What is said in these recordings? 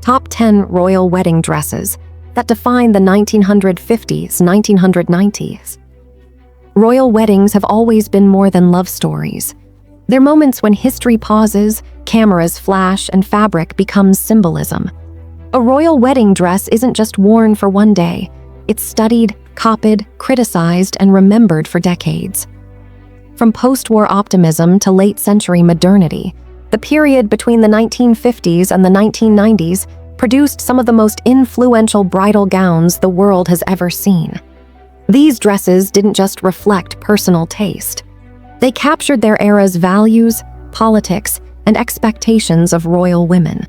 Top 10 royal wedding dresses that define the 1950s, 1990s. Royal weddings have always been more than love stories. They're moments when history pauses, cameras flash, and fabric becomes symbolism. A royal wedding dress isn't just worn for one day. It's studied, copied, criticized, and remembered for decades. From post-war optimism to late-century modernity, the period between the 1950s and the 1990s produced some of the most influential bridal gowns the world has ever seen. These dresses didn't just reflect personal taste. They captured their era's values, politics, and expectations of royal women.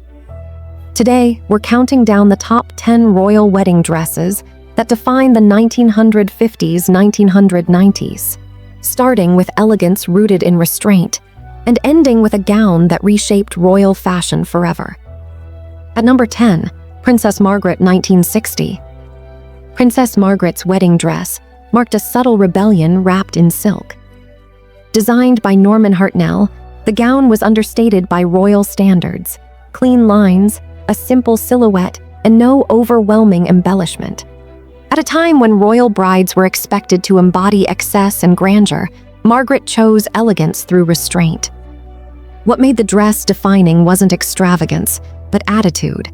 Today, we're counting down the top 10 royal wedding dresses that define the 1950s, 1990s, starting with elegance rooted in restraint and ending with a gown that reshaped royal fashion forever. At number 10, Princess Margaret 1960. Princess Margaret's wedding dress marked a subtle rebellion wrapped in silk. Designed by Norman Hartnell, the gown was understated by royal standards: clean lines, a simple silhouette, and no overwhelming embellishment. At a time when royal brides were expected to embody excess and grandeur, Margaret chose elegance through restraint. What made the dress defining wasn't extravagance, but attitude.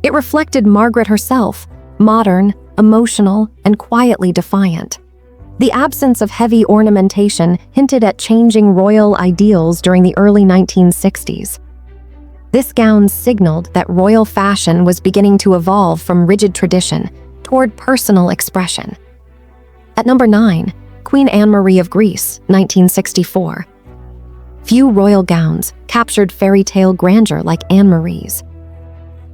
It reflected Margaret herself, modern, emotional, and quietly defiant. The absence of heavy ornamentation hinted at changing royal ideals during the early 1960s. This gown signaled that royal fashion was beginning to evolve from rigid tradition toward personal expression. At number 9, Queen Anne-Marie of Greece, 1964. Few royal gowns captured fairy tale grandeur like Anne-Marie's.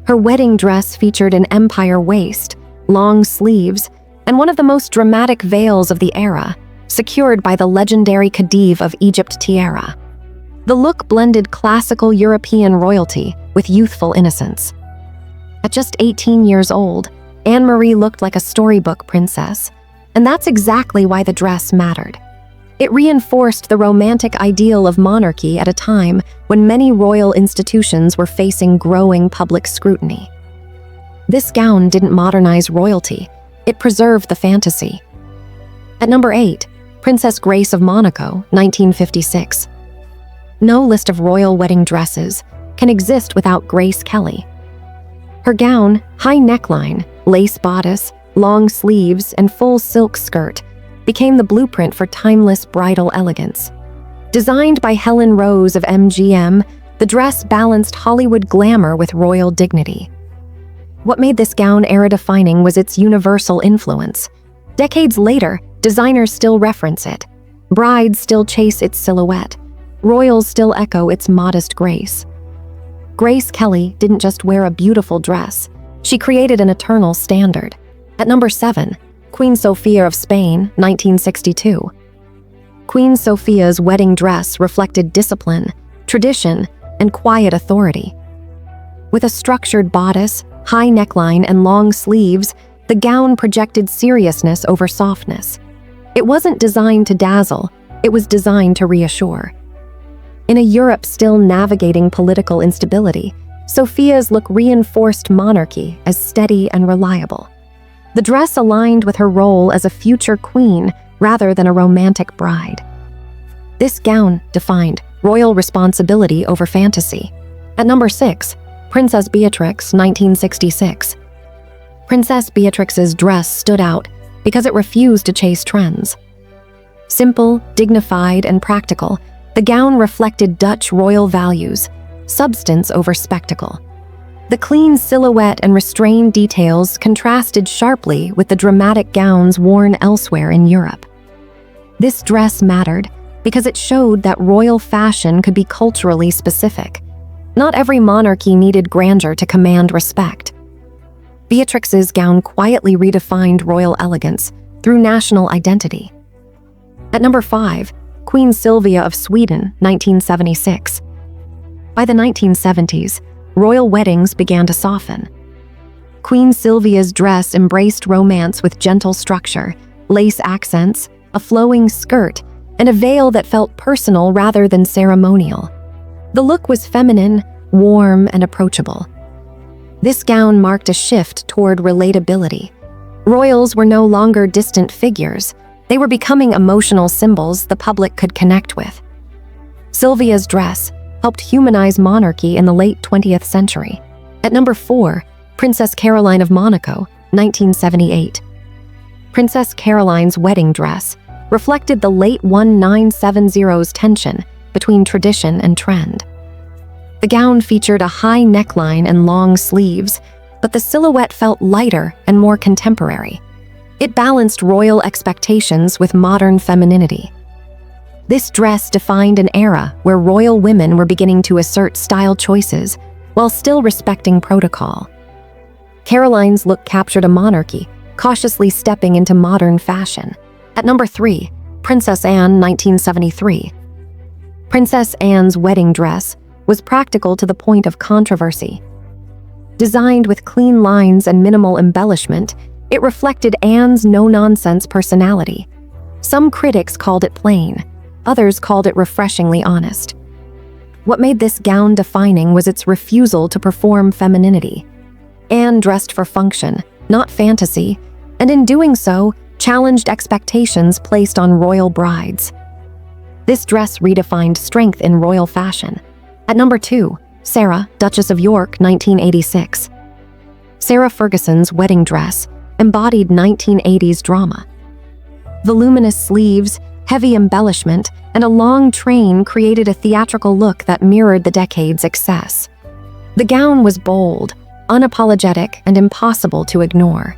Her wedding dress featured an empire waist, long sleeves, and one of the most dramatic veils of the era, secured by the legendary Khedive of Egypt tiara. The look blended classical European royalty with youthful innocence. At just 18 years old, Anne-Marie looked like a storybook princess, and that's exactly why the dress mattered. It reinforced the romantic ideal of monarchy at a time when many royal institutions were facing growing public scrutiny. This gown didn't modernize royalty, it preserved the fantasy. At number 8, Princess Grace of Monaco, 1956. No list of royal wedding dresses can exist without Grace Kelly. Her gown, high neckline, lace bodice, long sleeves, and full silk skirt became the blueprint for timeless bridal elegance. Designed by Helen Rose of MGM, the dress balanced Hollywood glamour with royal dignity. What made this gown era-defining was its universal influence. Decades later, designers still reference it. Brides still chase its silhouette. Royals still echo its modest grace. Grace Kelly didn't just wear a beautiful dress. She created an eternal standard. At number 7, Queen Sofia of Spain, 1962. Queen Sofia's wedding dress reflected discipline, tradition, and quiet authority. With a structured bodice, high neckline, and long sleeves, the gown projected seriousness over softness. It wasn't designed to dazzle, it was designed to reassure. In a Europe still navigating political instability, Sofia's look reinforced monarchy as steady and reliable. The dress aligned with her role as a future queen rather than a romantic bride. This gown defined royal responsibility over fantasy. At number 6, Princess Beatrix, 1966. Princess Beatrix's dress stood out because it refused to chase trends. Simple, dignified, and practical, the gown reflected Dutch royal values, substance over spectacle. The clean silhouette and restrained details contrasted sharply with the dramatic gowns worn elsewhere in Europe. This dress mattered because it showed that royal fashion could be culturally specific. Not every monarchy needed grandeur to command respect. Beatrix's gown quietly redefined royal elegance through national identity. At number 5, Queen Sylvia of Sweden, 1976. By the 1970s, royal weddings began to soften. Queen Sylvia's dress embraced romance with gentle structure, lace accents, a flowing skirt, and a veil that felt personal rather than ceremonial. The look was feminine, warm, and approachable. This gown marked a shift toward relatability. Royals were no longer distant figures. They were becoming emotional symbols the public could connect with. Sylvia's dress helped humanize monarchy in the late 20th century. At number 4, Princess Caroline of Monaco, 1978. Princess Caroline's wedding dress reflected the late 1970s tension between tradition and trend. The gown featured a high neckline and long sleeves, but the silhouette felt lighter and more contemporary. It balanced royal expectations with modern femininity. This dress defined an era where royal women were beginning to assert style choices while still respecting protocol. Caroline's look captured a monarchy, cautiously stepping into modern fashion. At number 3, Princess Anne, 1973. Princess Anne's wedding dress was practical to the point of controversy. Designed with clean lines and minimal embellishment, it reflected Anne's no-nonsense personality. Some critics called it plain, others called it refreshingly honest. What made this gown defining was its refusal to perform femininity. Anne dressed for function, not fantasy, and in doing so, challenged expectations placed on royal brides. This dress redefined strength in royal fashion. At number 2, Sarah, Duchess of York, 1986. Sarah Ferguson's wedding dress embodied 1980s drama. Voluminous sleeves, heavy embellishment, and a long train created a theatrical look that mirrored the decade's excess. The gown was bold, unapologetic, and impossible to ignore.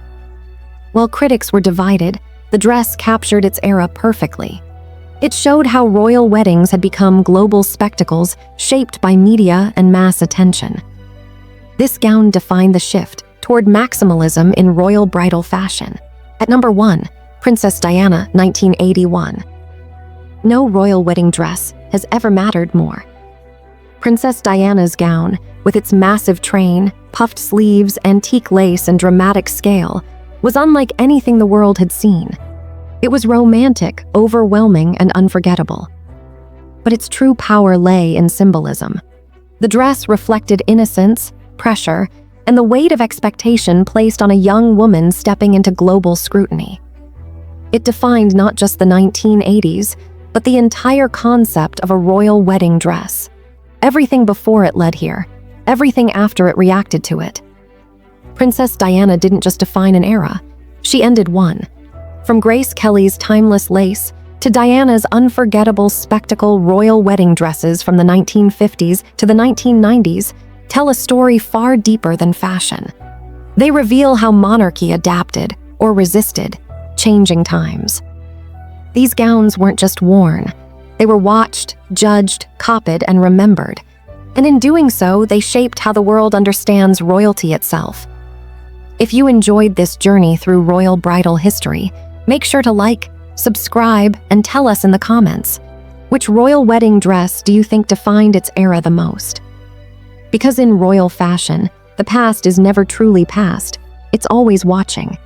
While critics were divided, the dress captured its era perfectly. It showed how royal weddings had become global spectacles shaped by media and mass attention. This gown defined the shift toward maximalism in royal bridal fashion. At number 1, Princess Diana, 1981. No royal wedding dress has ever mattered more. Princess Diana's gown, with its massive train, puffed sleeves, antique lace, and dramatic scale, was unlike anything the world had seen. It was romantic, overwhelming, and unforgettable. But its true power lay in symbolism. The dress reflected innocence, pressure, and the weight of expectation placed on a young woman stepping into global scrutiny. It defined not just the 1980s, but the entire concept of a royal wedding dress. Everything before it led here, everything after it reacted to it. Princess Diana didn't just define an era, she ended one. From Grace Kelly's timeless lace to Diana's unforgettable spectacle royal wedding dresses from the 1950s to the 1990s tell a story far deeper than fashion. They reveal how monarchy adapted or resisted changing times. These gowns weren't just worn. They were watched, judged, copied, and remembered. And in doing so, they shaped how the world understands royalty itself. If you enjoyed this journey through royal bridal history, make sure to like, subscribe, and tell us in the comments. Which royal wedding dress do you think defined its era the most? Because in royal fashion, the past is never truly past. It's always watching.